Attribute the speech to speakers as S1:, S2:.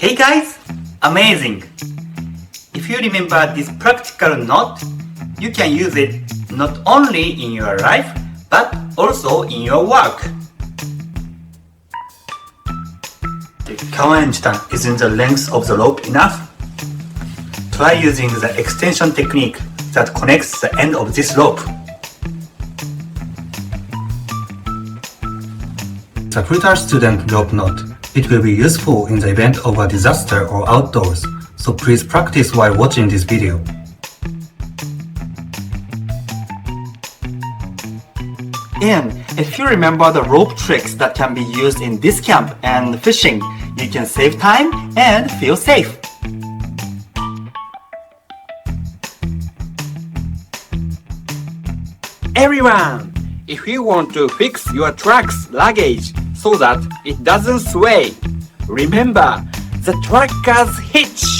S1: Hey guys! Amazing! If you remember this practical note, you can use it not only in your life, but also in your work. The 가만히다 isn't the length of the rope enough? Try using the extension technique that connects the end of this rope. The brutal student rope knot. It will be useful in the event of a disaster or outdoors, so please practice while watching this video. And if you remember the rope tricks that can be used in this camp and fishing, you can save time and feel safe.
S2: Everyone, if you want to fix your truck's luggage so that it doesn't sway, remember the trucker's hitch.